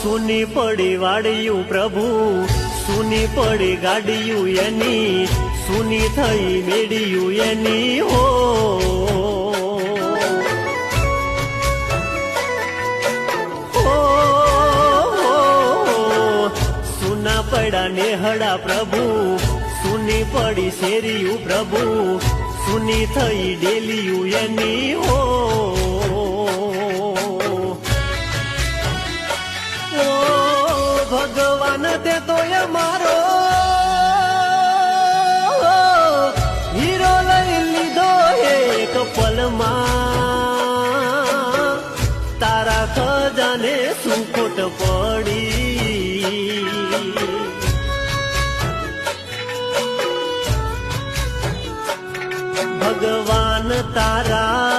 સુની પડી વાડિયું પ્રભુ, સુની પડી ગાડિયું એની, સુની થઈ મેડિયું એની હો. સુના પડ્યા નેહડા પ્રભુ, સુની પડી શેરિયું પ્રભુ, સુની થઈ ડેલિયું એની હો. ભગવાન તે તો મારો હીરો લઈ લીધો એક પલમાં, તારા ખજાને શું ખોટ પડી. ભગવાન તારા